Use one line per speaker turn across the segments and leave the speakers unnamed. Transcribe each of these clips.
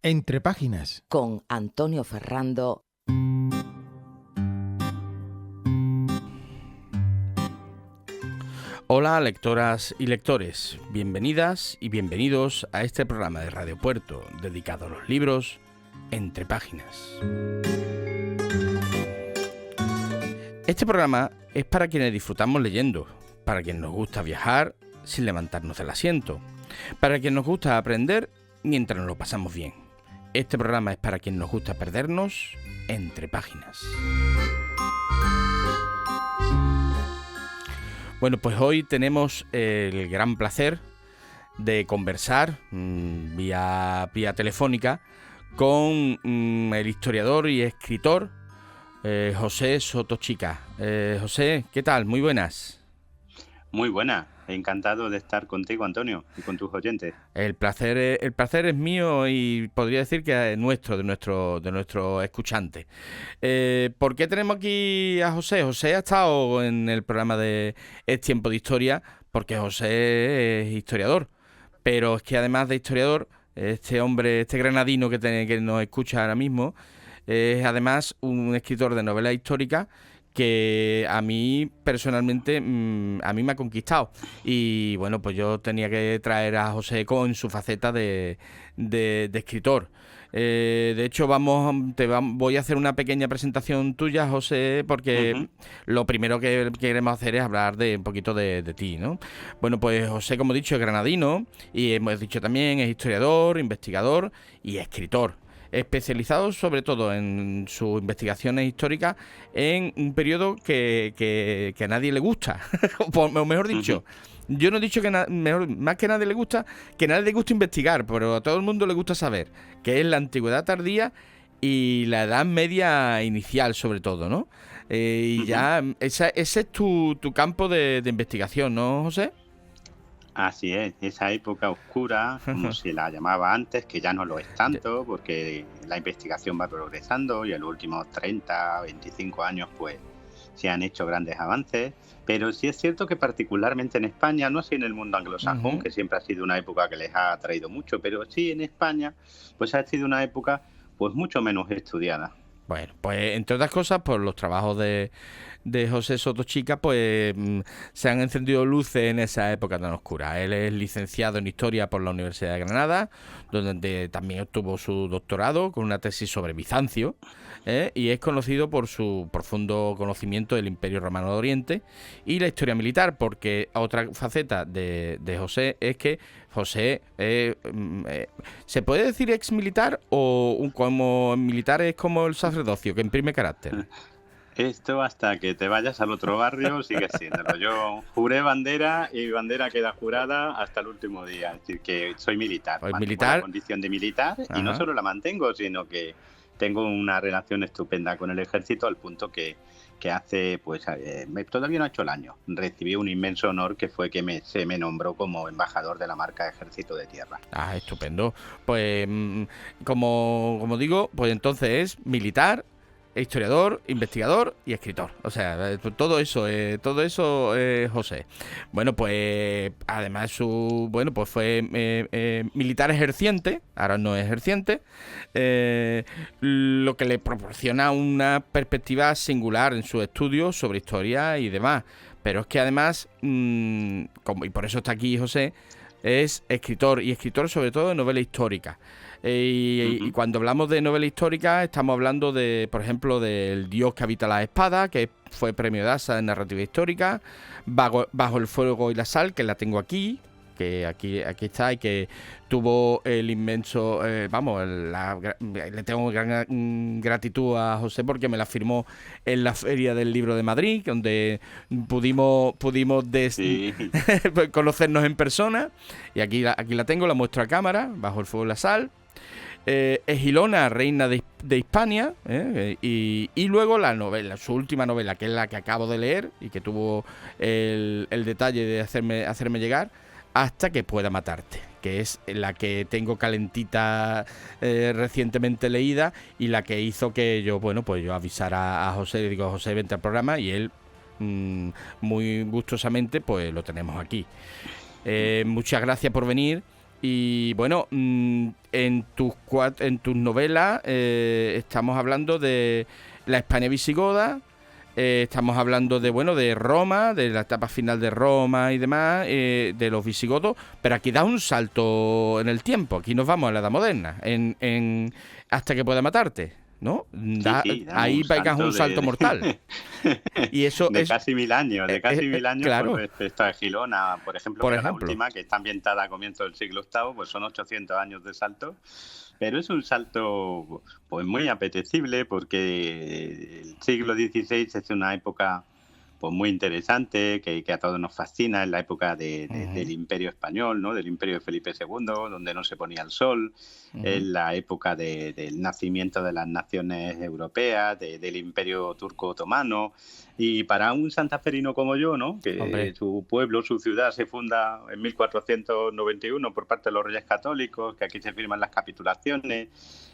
Entre páginas.
Con Antonio Ferrando.
Hola lectoras y lectores, bienvenidas y bienvenidos a este programa de Radio Puerto dedicado a los libros Entre páginas. Este programa es para quienes disfrutamos leyendo, para quienes nos gusta viajar sin levantarnos del asiento, para quienes nos gusta aprender mientras nos lo pasamos bien. Este programa es para quienes nos gusta perdernos entre páginas. Bueno, pues hoy tenemos el gran placer de conversar vía telefónica con el historiador y escritor José Sotochica. José, ¿qué tal? Muy buenas.
Muy buena, encantado de estar contigo, Antonio, y con tus oyentes.
El placer es mío y podría decir que es nuestro, de nuestro escuchante. ¿Por qué tenemos aquí a José? José ha estado en el programa de Es Tiempo de Historia, porque José es historiador. Pero es que además de historiador, este hombre, este granadino que nos escucha ahora mismo, es además un escritor de novela histórica que a mí personalmente a mí me ha conquistado. Y bueno, pues yo tenía que traer a José con su faceta de escritor. De hecho, voy a hacer una pequeña presentación tuya, José, porque lo primero que queremos hacer es hablar de un poquito de ti, ¿no? Bueno, pues José, como he dicho, es granadino y hemos dicho también es historiador, investigador y escritor, especializado sobre todo en sus investigaciones históricas en un periodo que a nadie le gusta, o mejor dicho, yo no he dicho que más que a nadie le gusta, que a nadie le gusta investigar, pero a todo el mundo le gusta saber, que es la antigüedad tardía y la Edad Media inicial sobre todo, ¿no? Y ya ese es tu campo de investigación, ¿no, José?
Así es, esa época oscura, como se la llamaba antes, que ya no lo es tanto, porque la investigación va progresando y en los últimos 30, 25 años pues se han hecho grandes avances, pero sí es cierto que particularmente en España, no así en el mundo anglosajón, que siempre ha sido una época que les ha atraído mucho, pero sí en España pues ha sido una época pues mucho menos estudiada.
Bueno, pues entre otras cosas, por los trabajos de José Sotochica, pues se han encendido luces en esa época tan oscura. Él es licenciado en Historia por la Universidad de Granada, donde también obtuvo su doctorado con una tesis sobre Bizancio, y es conocido por su profundo conocimiento del Imperio Romano de Oriente y la historia militar, porque otra faceta de José es que José, ¿se puede decir ex militar o como militar es como el sacerdocio, que imprime carácter?
Esto hasta que te vayas al otro barrio sigue siéndolo. Yo juré bandera y mi bandera queda jurada hasta el último día. Es decir, que soy militar.
Pues
mantengo
militar.
la condición de militar y no solo la mantengo, sino que tengo una relación estupenda con el ejército al punto que hace, pues todavía no ha hecho el año. Recibí un inmenso honor que fue que se me nombró como embajador de la marca Ejército de Tierra.
Ah, estupendo. Pues como digo, pues entonces es militar, historiador, investigador y escritor. O sea, todo eso José. Bueno, pues además pues fue militar ejerciente, ahora no es ejerciente, lo que le proporciona una perspectiva singular en sus estudios sobre historia y demás. Pero es que además, y por eso está aquí José, es escritor, y escritor sobre todo de novela histórica. Y cuando hablamos de novela histórica estamos hablando de, por ejemplo, del Dios que habita la espada, que fue premio Daza en narrativa histórica, Bajo el fuego y la sal, que la tengo aquí, que aquí está, y que tuvo el inmenso, le tengo gran gratitud a José porque me la firmó en la Feria del Libro de Madrid, donde pudimos conocernos en persona, y aquí la tengo, la muestro a cámara, Bajo el fuego y la sal. Egilona, reina de Hispania, y luego la novela, su última novela, que es la que acabo de leer y que tuvo el detalle de hacerme llegar, Hasta que pueda matarte, que es la que tengo calentita, recientemente leída, y la que hizo que yo avisara a José, le digo: José, vente al programa, y él muy gustosamente pues lo tenemos aquí. Muchas gracias por venir. Y bueno, en tus novelas estamos hablando de la España visigoda, estamos hablando de Roma, de la etapa final de Roma y demás, de los visigodos, pero aquí da un salto en el tiempo, aquí nos vamos a la Edad Moderna, en Hasta que pueda matarte, ¿no? Ahí pegas un salto mortal. Y eso
de casi 1000 años,
claro.
Pues, respecto a Gilona, por ejemplo, la última, que está ambientada a comienzos del siglo VIII, pues son 800 años de salto. Pero es un salto pues muy apetecible, porque el siglo XVI es una época pues muy interesante, que a todos nos fascina. Es la época del Imperio Español, ¿no? Del Imperio de Felipe II, donde no se ponía el sol. Es la época del nacimiento de las naciones europeas, del Imperio Turco Otomano. Y para un santaferino como yo, ¿no? Que su pueblo, su ciudad se funda en 1491 por parte de los Reyes Católicos, que aquí se firman las capitulaciones,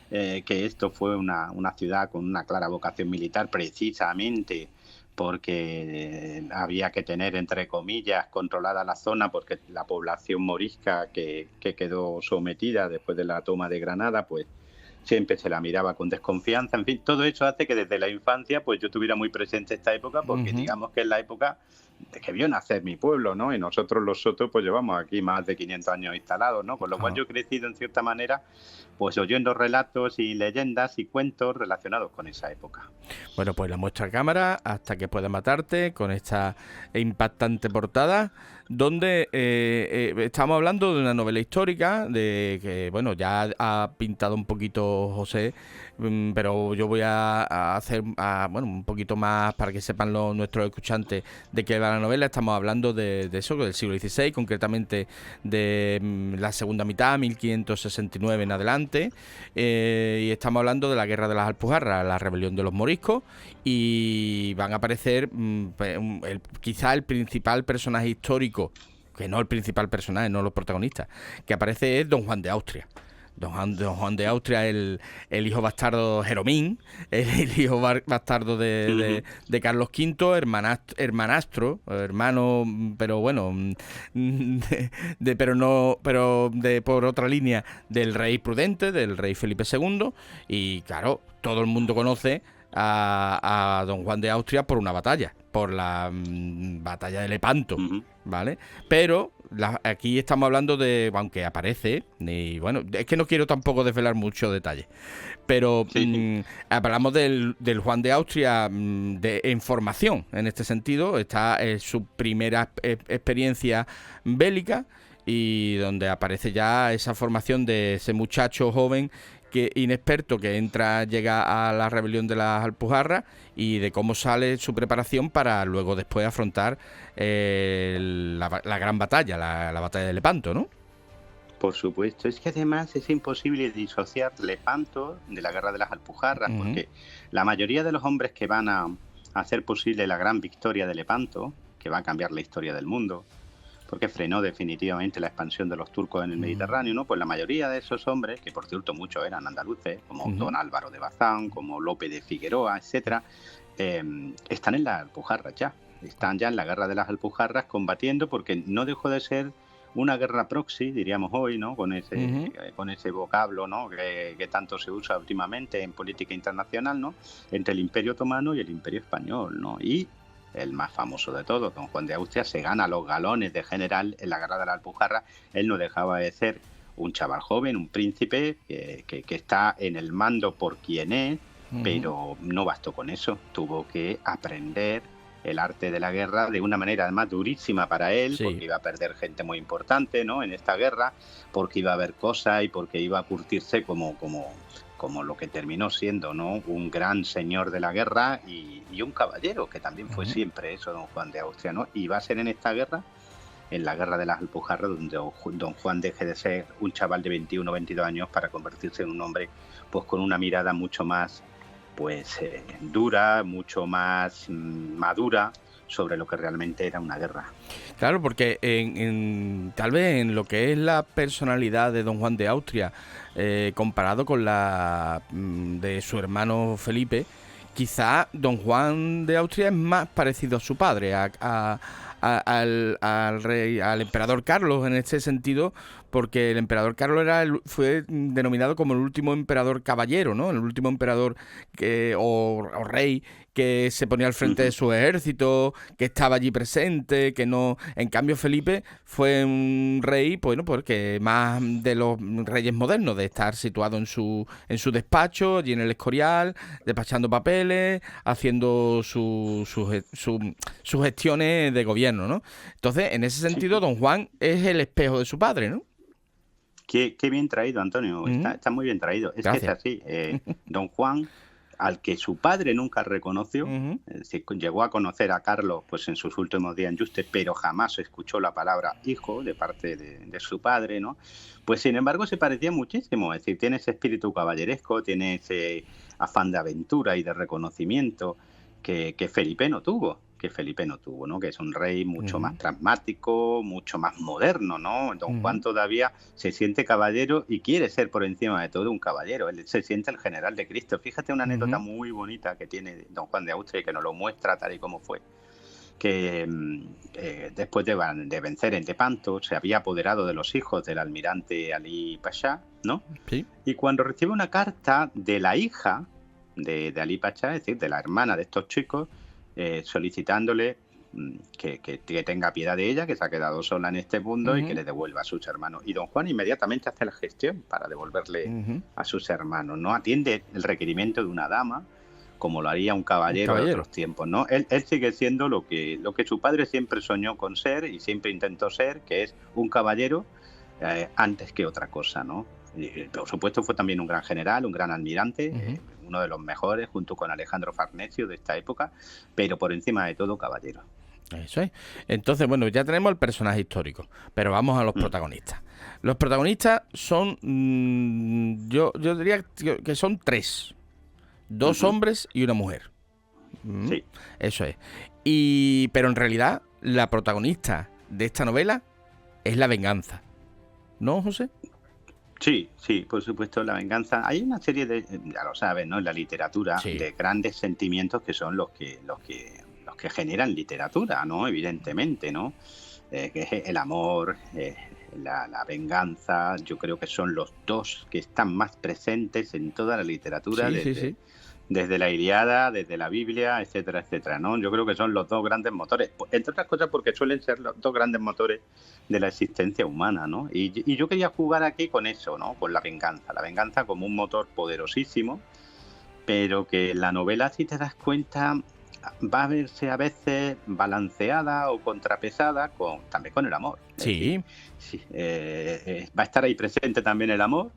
que esto fue una ciudad con una clara vocación militar, precisamente porque había que tener, entre comillas, controlada la zona, porque la población morisca que quedó sometida después de la toma de Granada, pues siempre se la miraba con desconfianza. En fin, todo eso hace que desde la infancia pues yo tuviera muy presente esta época, porque digamos que es la época de que vio nacer mi pueblo, ¿no? Y nosotros los sotos pues llevamos aquí más de 500 años instalados, ¿no? Con lo cual yo he crecido en cierta manera pues oyendo relatos y leyendas y cuentos relacionados con esa época.
Bueno, pues la muestra a cámara, Hasta que pueda matarte, con esta impactante portada, donde estamos hablando de una novela histórica, de que, bueno, ya ha pintado un poquito José, pero yo voy a hacer un poquito más para que sepan nuestros escuchantes de qué va la novela. Estamos hablando de eso, del siglo XVI, concretamente de la segunda mitad, 1569 en adelante, y estamos hablando de la Guerra de las Alpujarras, la rebelión de los moriscos, y van a aparecer quizá el principal personaje histórico, que no el principal personaje, no los protagonistas, que aparece es Don Juan de Austria. Don Juan de Austria, el hijo bastardo Jeromín, el hijo bastardo de Carlos V, hermanastro, hermano, pero bueno, por otra línea del rey Prudente, del rey Felipe II, y claro, todo el mundo conoce a Don Juan de Austria por una batalla, por la batalla de Lepanto, ¿vale? Pero aquí estamos hablando de, aunque aparece, y bueno, es que no quiero tampoco desvelar mucho detalle, pero hablamos del Juan de Austria en formación, en este sentido, está su primera experiencia bélica, y donde aparece ya esa formación de ese muchacho joven inexperto que llega a la rebelión de las Alpujarras, y de cómo sale su preparación para luego después afrontar la gran batalla, la batalla de Lepanto, ¿no?
Por supuesto, es que además es imposible disociar Lepanto de la Guerra de las Alpujarras, porque la mayoría de los hombres que van a hacer posible la gran victoria de Lepanto, que va a cambiar la historia del mundo, porque frenó definitivamente la expansión de los turcos en el Mediterráneo, ¿no? Pues la mayoría de esos hombres, que por cierto muchos eran andaluces, como don Álvaro de Bazán, como Lope de Figueroa, etcétera, están en las Alpujarras ya. Están ya en la Guerra de las Alpujarras combatiendo, porque no dejó de ser una guerra proxy, diríamos hoy, ¿no? Con ese vocablo, ¿no? Que tanto se usa últimamente en política internacional, ¿no? Entre el Imperio Otomano y el Imperio Español, ¿no? Y el más famoso de todos, Don Juan de Austria, se gana los galones de general en la Guerra de la Alpujarra. Él no dejaba de ser un chaval joven, un príncipe que está en el mando por quien es, pero no bastó con eso. Tuvo que aprender el arte de la guerra de una manera además durísima para él, porque iba a perder gente muy importante, ¿no? En esta guerra, porque iba a haber cosas y porque iba a curtirse como lo que terminó siendo, ¿no? Un gran señor de la guerra y un caballero, que también fue siempre eso, Don Juan de Austria, ¿no? Y va a ser en esta guerra, en la Guerra de las Alpujarras, donde Don Juan deje de ser un chaval de 21 o 22 años para convertirse en un hombre pues con una mirada mucho más dura, mucho más madura sobre lo que realmente era una guerra.
Claro, porque tal vez en lo que es la personalidad de Don Juan de Austria, comparado con la de su hermano Felipe, quizá Don Juan de Austria es más parecido a su padre, al emperador Carlos, en este sentido, porque el emperador Carlos fue denominado como el último emperador caballero, ¿no? El último emperador o rey que se ponía al frente de su ejército, que estaba allí presente, que no... En cambio, Felipe fue un rey, bueno, porque más de los reyes modernos, de estar situado en su despacho, allí en el Escorial, despachando papeles, haciendo sus gestiones de gobierno, ¿no? Entonces, en ese sentido, don Juan es el espejo de su padre, ¿no?
Qué bien traído, Antonio. Está muy bien traído. Es
Gracias.
que es así. Don Juan, al que su padre nunca reconoció, es decir, llegó a conocer a Carlos pues en sus últimos días en Yuste, pero jamás escuchó la palabra hijo de parte de su padre, ¿no? Pues sin embargo se parecía muchísimo. Es decir, tiene ese espíritu caballeresco, tiene ese afán de aventura y de reconocimiento que Felipe no tuvo. ¿No? Que es un rey mucho más pragmático, mucho más moderno, ¿no? Don Juan todavía se siente caballero y quiere ser por encima de todo un caballero. Él se siente el general de Cristo. Fíjate una anécdota muy bonita que tiene don Juan de Austria y que nos lo muestra tal y como fue. Que después de vencer en Lepanto, se había apoderado de los hijos del almirante Ali Pasha, ¿no?
Sí.
Y cuando recibe una carta de la hija de Ali Pasha, es decir, de la hermana de estos chicos, solicitándole que tenga piedad de ella, que se ha quedado sola en este mundo y que le devuelva a sus hermanos. Y don Juan inmediatamente hace la gestión para devolverle a sus hermanos. No atiende el requerimiento de una dama como lo haría un caballero de otros tiempos, ¿no? Él sigue siendo lo que su padre siempre soñó con ser y siempre intentó ser, que es un caballero antes que otra cosa, ¿no? Por supuesto fue también un gran general, un gran almirante, uno de los mejores junto con Alejandro Farnesio de esta época, pero por encima de todo caballero.
Eso es. Entonces, bueno, ya tenemos el personaje histórico, pero vamos a los protagonistas. Los protagonistas son, yo diría que son 3. 2 hombres y una mujer.
Sí.
Eso es. Pero en realidad, la protagonista de esta novela es la venganza. ¿No, José?
Sí, por supuesto, la venganza. Hay una serie de, ya lo sabes, ¿no? En la literatura, de grandes sentimientos que son los que generan literatura, ¿no? Evidentemente, ¿no? Que es el amor, la venganza. Yo creo que son los dos que están más presentes en toda la literatura, desde la Ilíada, desde la Biblia, etcétera, etcétera, ¿no? Yo creo que son los dos grandes motores, entre otras cosas porque suelen ser los dos grandes motores de la existencia humana, ¿no? Y yo quería jugar aquí con eso, ¿no? Con la venganza como un motor poderosísimo, pero que la novela, si te das cuenta, va a verse a veces balanceada o contrapesada también con el amor.
Sí.
Va a estar ahí presente también el amor,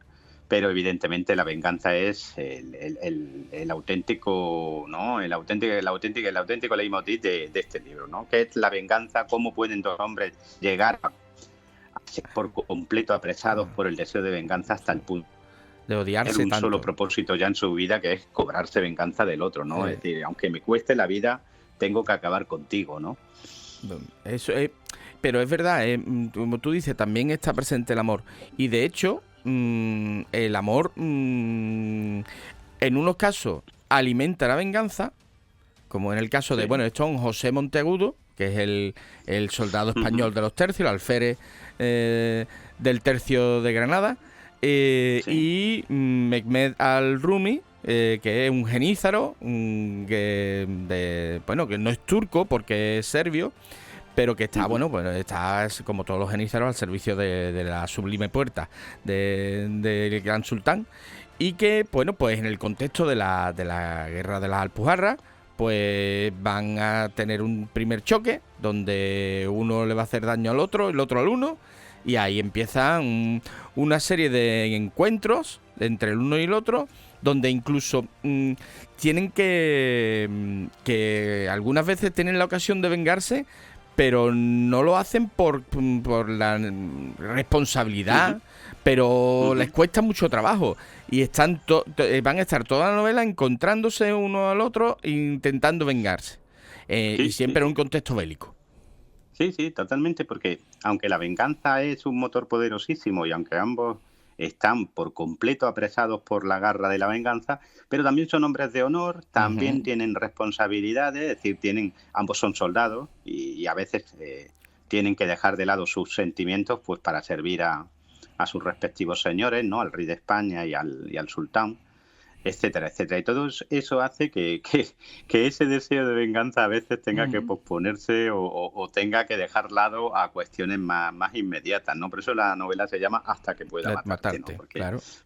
pero evidentemente la venganza es el auténtico, ¿no? El auténtico leitmotiv de este libro, ¿no? Que es la venganza, cómo pueden dos hombres llegar a ser por completo apresados por el deseo de venganza hasta el punto
de odiarse
tener un
tanto.
solo propósito ya en su vida, que es cobrarse venganza del otro, ¿no? Es decir, aunque me cueste la vida, tengo que acabar contigo, ¿no?
Eso es, pero es verdad, como tú dices, también está presente el amor. Y de hecho, el amor en unos casos alimenta la venganza, como en el caso de, bueno, esto es un José Monteagudo, que es el soldado español de los tercios, el alférez del tercio de Granada, y Mehmed al-Rumi, que es un genízaro, que no es turco porque es serbio, pero que está, está como todos los genízaros al servicio de la sublime puerta del gran sultán, y que, bueno, pues en el contexto de la guerra de las Alpujarras, pues van a tener un primer choque donde uno le va a hacer daño al otro, el otro al uno, y ahí empiezan una serie de encuentros entre el uno y el otro, donde incluso tienen que algunas veces tienen la ocasión de vengarse, pero no lo hacen por la responsabilidad, pero les cuesta mucho trabajo, y van a estar toda la novela encontrándose uno al otro intentando vengarse, y siempre en un contexto bélico.
Sí, totalmente, porque aunque la venganza es un motor poderosísimo y aunque ambos están por completo apresados por la garra de la venganza, pero también son hombres de honor, también tienen responsabilidades, es decir, ambos son soldados y a veces tienen que dejar de lado sus sentimientos pues para servir a a sus respectivos señores, ¿no? Al rey de España y al sultán, etcétera, etcétera. Y todo eso hace que ese deseo de venganza a veces tenga que posponerse o tenga que dejar lado a cuestiones más inmediatas, ¿no? Por eso la novela se llama Hasta que pueda matarte, ¿no?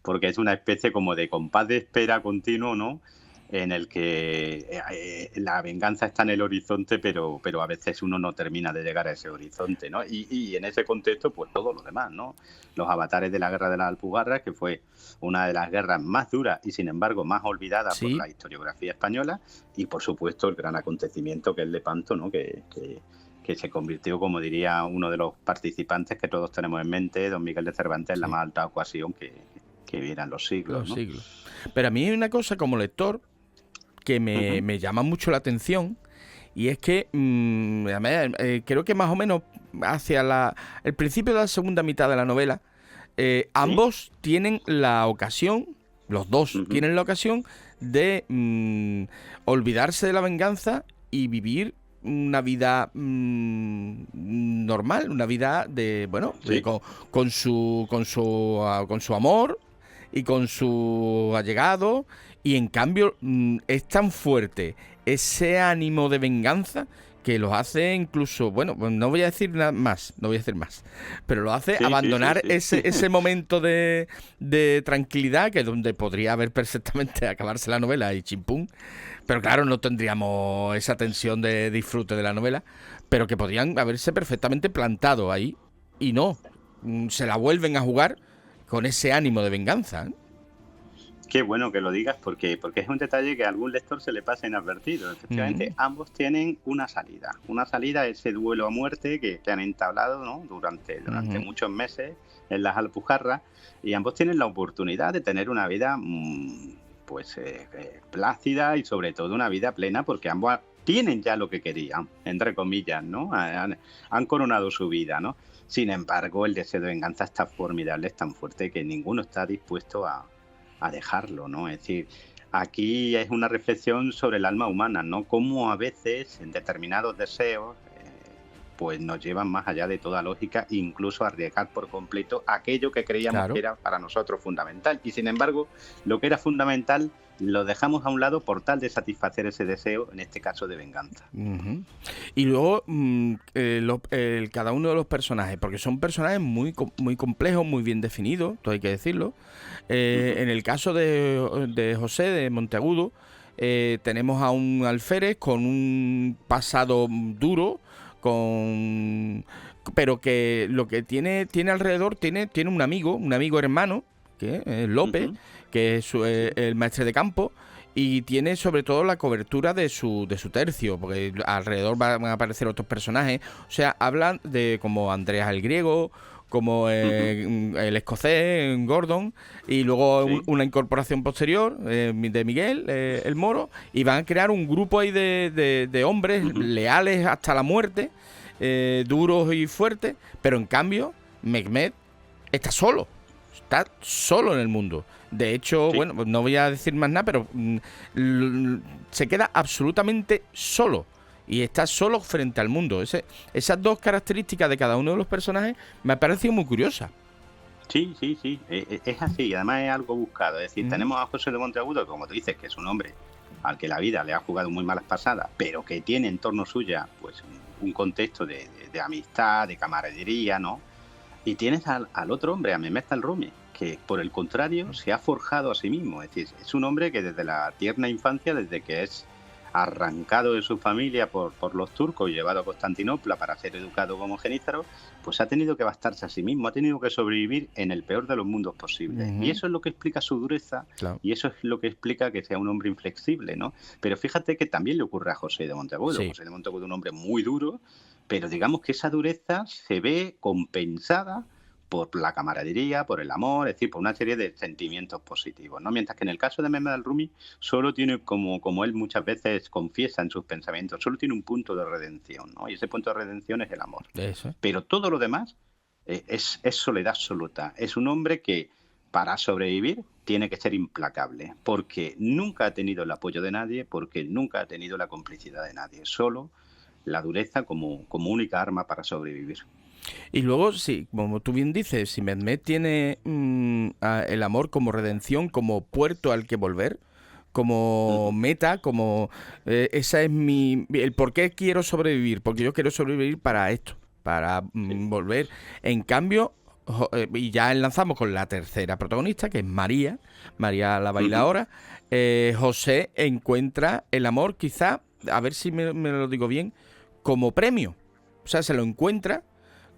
Porque es una especie como de compás de espera continuo, ¿no? En el que la venganza está en el horizonte, pero a veces uno no termina de llegar a ese horizonte, ¿no? Y en ese contexto, pues todo lo demás, ¿no? Los avatares de la Guerra de las Alpujarras, que fue una de las guerras más duras y, sin embargo, más olvidadas por la historiografía española, y, por supuesto, el gran acontecimiento que es Lepanto, ¿no? Que se convirtió, como diría uno de los participantes que todos tenemos en mente, don Miguel de Cervantes, en la más alta ocasión que vieran los siglos, ¿no?
Pero a mí hay una cosa como lector que me llama mucho la atención, y es que creo que más o menos hacia el principio de la segunda mitad de la novela, ambos tienen la ocasión, los dos tienen la ocasión de olvidarse de la venganza y vivir una vida normal, una vida de, bueno, con su amor y con su allegado. Y en cambio es tan fuerte ese ánimo de venganza que los hace incluso, bueno, no voy a decir nada más, pero lo hace abandonar ese momento de tranquilidad, que es donde podría haber perfectamente acabarse la novela y chimpún. Pero claro, no tendríamos esa tensión de disfrute de la novela, pero que podrían haberse perfectamente plantado ahí, y no, se la vuelven a jugar con ese ánimo de venganza, ¿eh?
Qué bueno que lo digas, porque es un detalle que a algún lector se le pasa inadvertido. Efectivamente, ambos tienen una salida, ese duelo a muerte que han entablado, ¿no? durante muchos meses en las Alpujarras, y ambos tienen la oportunidad de tener una vida plácida, y sobre todo una vida plena, porque ambos tienen ya lo que querían, entre comillas, ¿no? Han coronado su vida, ¿no? Sin embargo, el deseo de venganza es tan formidable, es tan fuerte, que ninguno está dispuesto a dejarlo, ¿no? Es decir, aquí es una reflexión sobre el alma humana, ¿no? Cómo a veces en determinados deseos pues nos llevan más allá de toda lógica, incluso a arriesgar por completo aquello que creíamos que era para nosotros fundamental. Y sin embargo, lo que era fundamental lo dejamos a un lado por tal de satisfacer ese deseo, en este caso de venganza.
Y luego cada uno de los personajes, porque son personajes muy complejos, muy bien definidos, todo hay que decirlo. En el caso de José de Monteagudo, tenemos a un alférez con un pasado duro, pero que lo que tiene alrededor, tiene un amigo hermano, que es Lope, que es el maestre de campo, y tiene sobre todo la cobertura de su tercio, porque alrededor van a aparecer otros personajes. O sea, hablan de como Andreas el griego, como el escocés, Gordon, y luego una incorporación posterior de Miguel, el moro, y van a crear un grupo ahí de hombres leales hasta la muerte, duros y fuertes, pero en cambio Mehmed está solo en el mundo. De hecho, bueno, no voy a decir más nada, pero se queda absolutamente solo. Y está solo frente al mundo. Esas dos características de cada uno de los personajes me ha parecido muy curiosas.
Sí. Es así. Además es algo buscado. Es decir, tenemos a José de Monteagudo, como tú dices, que es un hombre al que la vida le ha jugado muy malas pasadas, pero que tiene en torno suya pues un contexto de amistad, de camaradería, ¿no? Y tienes al otro hombre, a Mehmed al-Rumi, que por el contrario se ha forjado a sí mismo. Es decir, es un hombre que desde la tierna infancia, desde que es arrancado de su familia por los turcos y llevado a Constantinopla para ser educado como genízaro, pues ha tenido que bastarse a sí mismo, ha tenido que sobrevivir en el peor de los mundos posibles. Y eso es lo que explica su dureza, y eso es lo que explica que sea un hombre inflexible, ¿no? Pero fíjate que también le ocurre a José de Monteagudo. José de Monteagudo es un hombre muy duro, pero digamos que esa dureza se ve compensada por la camaradería, por el amor, es decir, por una serie de sentimientos positivos, ¿no? Mientras que en el caso de Mehmed al-Rumi solo tiene, como él muchas veces confiesa en sus pensamientos, solo tiene un punto de redención, ¿no? Y ese punto de redención es el amor. Eso. Pero todo lo demás es soledad absoluta. Es un hombre que para sobrevivir tiene que ser implacable, porque nunca ha tenido el apoyo de nadie, porque nunca ha tenido la complicidad de nadie, solo la dureza como única arma para sobrevivir.
Y luego, sí, como tú bien dices, si Mehmet tiene el amor como redención, como puerto al que volver, como meta, como esa es el por qué quiero sobrevivir, porque yo quiero sobrevivir para esto, para volver. En cambio, y ya enlazamos con la tercera protagonista, que es María la bailadora. José encuentra el amor, quizá, a ver si me lo digo bien, como premio. O sea, se lo encuentra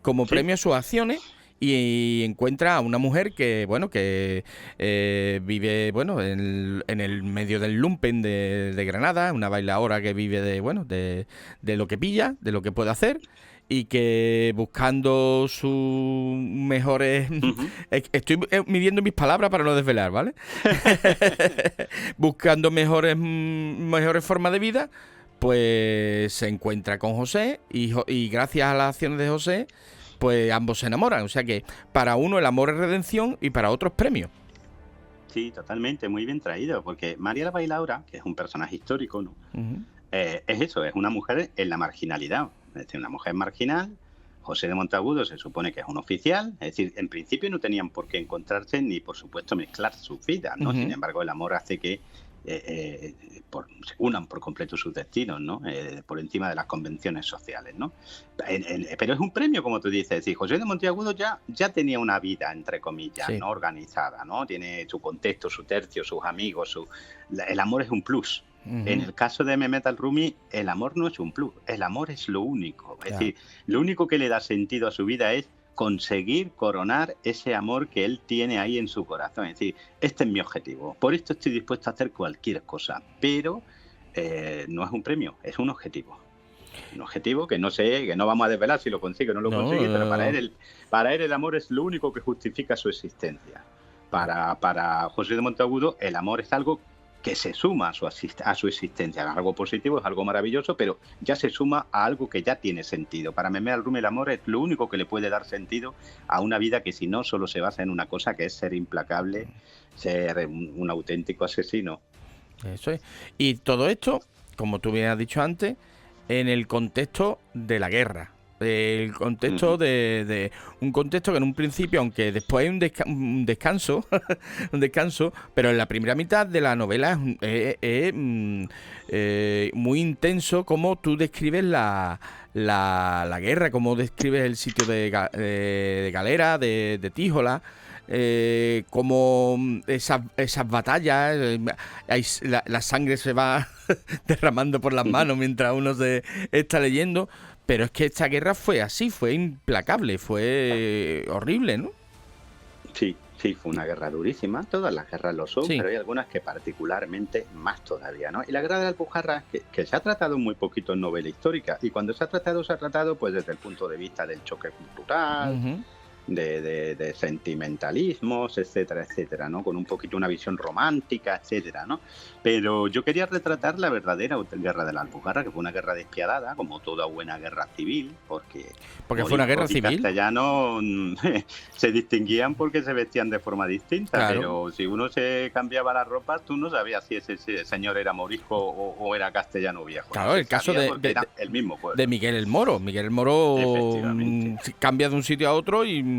como premio a sus acciones y encuentra a una mujer que, bueno, que vive, bueno, en el medio del lumpen de Granada, una bailadora que vive de, bueno, de lo que pilla, de lo que puede hacer, y que buscando sus mejores... Estoy midiendo mis palabras para no desvelar, ¿vale? Buscando mejores formas de vida, pues se encuentra con José y gracias a las acciones de José, pues ambos se enamoran. O sea que para uno el amor es redención y para otro es premio.
Sí, totalmente, muy bien traído, porque María la Bailaora, que es un personaje histórico, ¿no? Es eso, es una mujer en la marginalidad, es decir, una mujer marginal. José de Monteagudo se supone que es un oficial, es decir, en principio no tenían por qué encontrarse ni, por supuesto, mezclar sus vidas, ¿no? Sin embargo, el amor hace que se unan por completo sus destinos, ¿no? Por encima de las convenciones sociales, ¿no? Pero es un premio, como tú dices. Sí, José de Monteagudo ya tenía una vida, entre comillas, ¿no? Organizada, ¿no? Tiene su contexto, su tercio, sus amigos. El amor es un plus. En el caso de Mehmet al-Rumi, el amor no es un plus, el amor es lo único. Es decir, lo único que le da sentido a su vida es conseguir coronar ese amor que él tiene ahí en su corazón. Es decir, este es mi objetivo, por esto estoy dispuesto a hacer cualquier cosa, pero no es un premio, es un objetivo. Un objetivo que no sé, que no vamos a desvelar si lo consigue o no lo consigue, pero para él el amor es lo único que justifica su existencia. Para José de Monteagudo, el amor es algo que se suma a su existencia. Algo positivo, es algo maravilloso, pero ya se suma a algo que ya tiene sentido. Para Mehmet al-Rumi, el amor es lo único que le puede dar sentido a una vida que, si no, solo se basa en una cosa, que es ser implacable, ser un auténtico asesino.
Eso es. Y todo esto, como tú bien has dicho antes, en el contexto de la guerra. El contexto de un contexto que en un principio, aunque después hay un descanso, pero en la primera mitad de la novela es muy intenso cómo tú describes la guerra, cómo describes el sitio de Galera, de Tíjola. Como esas batallas, la sangre se va derramando por las manos mientras uno se está leyendo. Pero es que esta guerra fue así, fue implacable, fue horrible, ¿no?
Sí, fue una guerra durísima. Todas las guerras lo son, pero hay algunas que particularmente más todavía, ¿no? Y la guerra de la Alpujarra, que se ha tratado muy poquito en novela histórica, y cuando se ha tratado pues desde el punto de vista del choque cultural, de sentimentalismos, etcétera, etcétera, ¿no? Con un poquito una visión romántica, etcétera, ¿no? Pero yo quería retratar la verdadera guerra de la Alpujarra, que fue una guerra despiadada, como toda buena guerra civil, porque
fue una guerra civil.
Castellanos se distinguían porque se vestían de forma distinta, claro. Pero si uno se cambiaba la ropa, tú no sabías si ese señor era morisco o era castellano viejo.
Claro,
no
el caso
era el mismo pueblo.
De Miguel el Moro. Miguel el Moro cambia de un sitio a otro y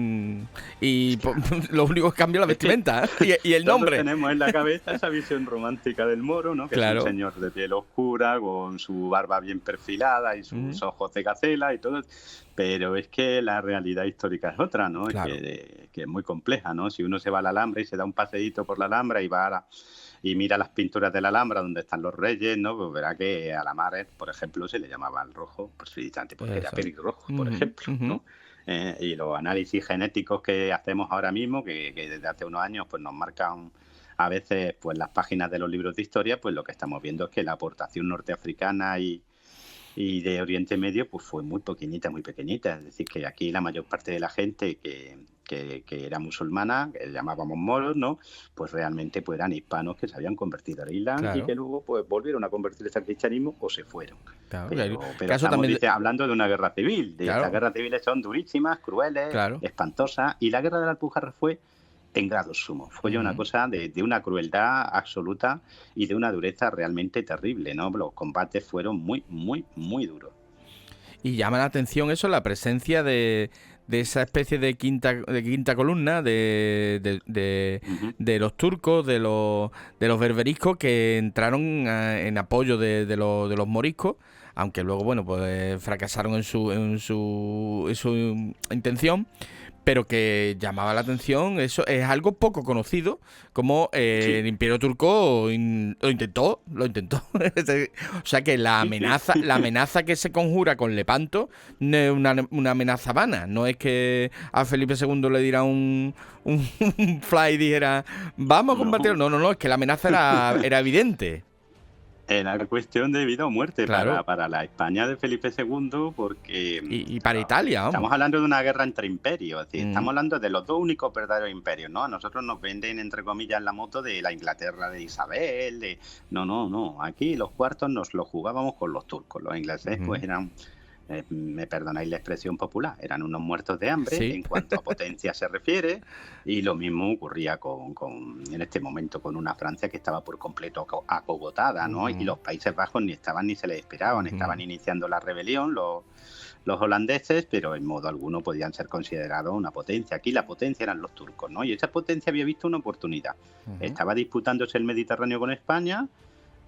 lo único que cambia la vestimenta y el nombre.
Todos tenemos en la cabeza esa visión romántica del Moro, ¿no? Que claro. Es un señor de piel oscura, con su barba bien perfilada y sus ojos de gacela y todo. Pero es que la realidad histórica es otra, ¿no? Claro. Que es muy compleja, ¿no? Si uno se va a la Alhambra y se da un paseíto por la Alhambra y mira las pinturas de la Alhambra donde están los reyes, ¿no? Pues verá que a la mar, por ejemplo, se le llamaba el rojo, precisamente porque era pelirrojo, por ejemplo, ¿no? Y los análisis genéticos que hacemos ahora mismo, que desde hace unos años pues nos marcan a veces pues las páginas de los libros de historia, pues lo que estamos viendo es que la aportación norteafricana y de Oriente Medio pues fue muy pequeñita. Es decir, que aquí la mayor parte de la gente que era musulmana, que llamábamos moros, ¿no? Pues realmente pues eran hispanos que se habían convertido al Islam, claro. Y que luego pues volvieron a convertirse al cristianismo o se fueron. Claro, pero estamos hablando de una guerra civil. Claro. Las guerras civiles son durísimas, crueles, claro. Espantosas, y la guerra de la Alpujarra fue en grado sumo. Fue una cosa de una crueldad absoluta y de una dureza realmente terrible, ¿no? Los combates fueron muy, muy, muy duros.
Y llama la atención eso, la presencia de esa especie de quinta columna
Ujú.
de los turcos, de los berberiscos que entraron en apoyo de los moriscos, aunque luego, bueno, pues fracasaron en su intención, pero que llamaba la atención. Eso es algo poco conocido, como
Sí,
el Imperio Turco lo intentó. O sea que
sí, sí.
la amenaza que se conjura con Lepanto no es una amenaza vana. No es que a Felipe II le diera un fly y dijera, vamos a combatir.
No.
No, no, no, es que la amenaza era evidente.
Era cuestión de vida o muerte
Claro.
para la España de Felipe II, porque
Y para Italia, vamos.
estamos hablando de una guerra entre imperios, es decir,
Mm,
estamos hablando de los dos únicos verdaderos imperios, ¿no? A nosotros nos venden, entre comillas, la moto de la Inglaterra de Isabel, de... No, no, no, aquí los cuartos nos los jugábamos con los turcos, los ingleses
ujú.
pues eran... me perdonáis la expresión popular, eran unos muertos de hambre
Sí.
en cuanto a potencia se refiere, y lo mismo ocurría en este momento con una Francia que estaba por completo acogotada, ¿no? Y
Ujú,
los Países Bajos ni estaban ni se les esperaban, estaban
ujú.
iniciando la rebelión los holandeses, pero en modo alguno podían ser considerados una potencia. Aquí la potencia eran los turcos, ¿no? Y esa potencia había visto una oportunidad.
Ujú.
Estaba disputándose el Mediterráneo con España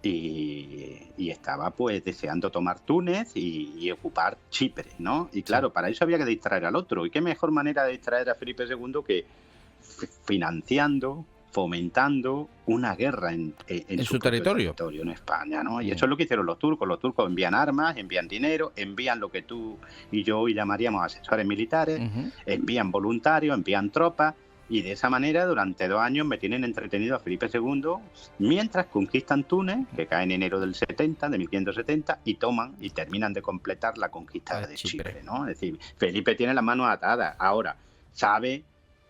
y estaba pues deseando tomar Túnez y ocupar Chipre, ¿no? Y
Sí.
claro, para eso había que distraer al otro. ¿Y qué mejor manera de distraer a Felipe II que financiando, fomentando una guerra en
En
su
su
propio
territorio.
territorio, en España, ¿no? Y
Mm,
eso es lo que hicieron los turcos. Los turcos envían armas, envían dinero, envían lo que tú y yo hoy llamaríamos asesores militares,
ujú.
envían voluntarios, envían tropas, y de esa manera durante 2 años me tienen entretenido a Felipe II mientras conquistan Túnez, que cae en enero del 70, de 1570, y toman y terminan de completar la conquista
A
de
Chipre.
Chipre, ¿no? Es decir, Felipe tiene las manos atadas. Ahora, sabe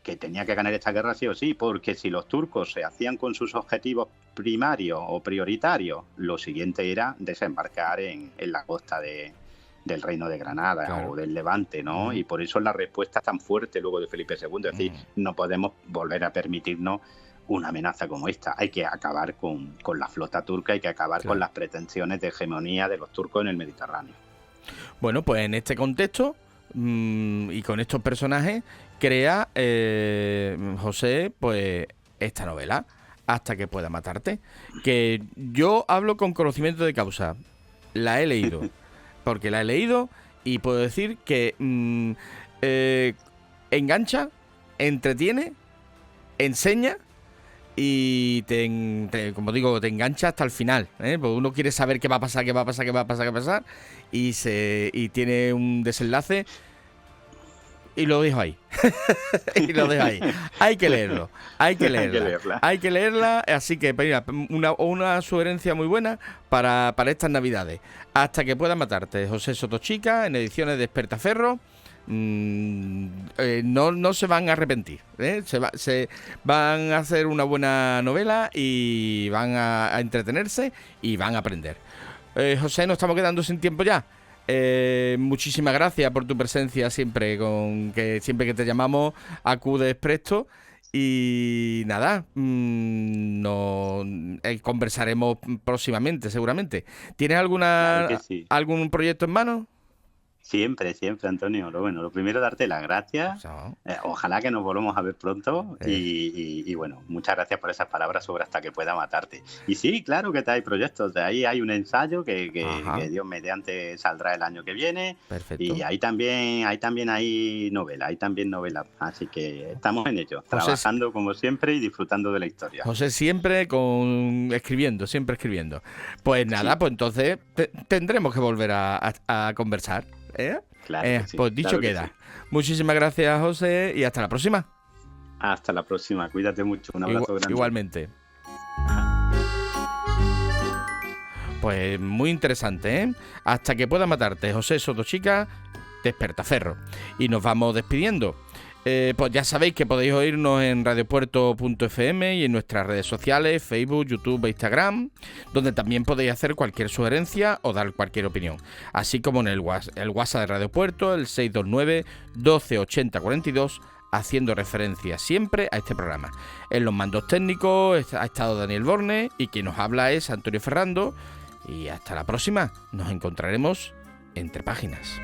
que tenía que ganar esta guerra sí o sí, porque si los turcos se hacían con sus objetivos primarios o prioritarios, lo siguiente era desembarcar en la costa del Reino de Granada
Claro.
o del Levante, ¿no?
Ujú,
Y por eso la respuesta es tan fuerte luego de Felipe II. Es decir,
ujú.
no podemos volver a permitirnos una amenaza como esta. Hay que acabar con la flota turca, hay que acabar con
Claro.
las pretensiones de hegemonía de los turcos en el Mediterráneo.
Bueno, pues en este contexto y con estos personajes crea José, pues esta novela, Hasta que pueda matarte, que yo hablo con conocimiento de causa. La he leído, porque la he leído y puedo decir que eh, engancha, entretiene, enseña y como digo, te engancha hasta el final, ¿eh? Porque uno quiere saber qué va a pasar, qué va a pasar, qué va a pasar, qué va a pasar, y tiene un desenlace y lo dejo ahí. Y lo dejo ahí. Hay que leerlo, hay que
Hay que
leerla.
leerla.
Hay que leerla, así que mira, una sugerencia muy buena para estas navidades. Hasta que pueda matarte, José Sotochica, en ediciones de Espertaferro. No se van a arrepentir, ¿eh? Se van a hacer una buena novela y van a entretenerse y van a aprender. José, nos estamos quedando sin tiempo ya. Muchísimas gracias por tu presencia siempre, siempre que te llamamos acudes presto. Y nada, conversaremos próximamente, seguramente. ¿Tienes
Claro que sí.
algún proyecto en mano?
Siempre, siempre, Antonio. Lo primero, darte las gracias.
No.
Ojalá que nos volvamos a ver pronto.
Eh,
Y bueno, muchas gracias por esas palabras sobre Hasta que pueda matarte. Y sí, claro que hay proyectos. De ahí hay un ensayo
Ajá,
que Dios mediante saldrá el año que viene.
perfecto.
Y hay novela, hay también novela. Así que estamos en ello,
José,
trabajando como siempre y disfrutando de la historia.
José siempre escribiendo, siempre escribiendo. Pues nada,
Sí,
pues entonces tendremos que volver a conversar, ¿eh?
claro que sí,
Pues dicho
claro que
queda.
sí.
Muchísimas gracias, José, y hasta la próxima.
Hasta la próxima. Cuídate mucho. Un abrazo grande.
Igualmente. Pues muy interesante, ¿eh? Hasta que pueda matarte, José Sotochica, Despertaferro. Y nos vamos despidiendo. Pues ya sabéis que podéis oírnos en radiopuerto.fm y en nuestras redes sociales, Facebook, YouTube e Instagram, donde también podéis hacer cualquier sugerencia o dar cualquier opinión. Así como en el WhatsApp de Radio Puerto, el 629 12 80 42, haciendo referencia siempre a este programa. En los mandos técnicos ha estado Daniel Borne y quien nos habla es Antonio Ferrando. Y hasta la próxima, nos encontraremos entre páginas.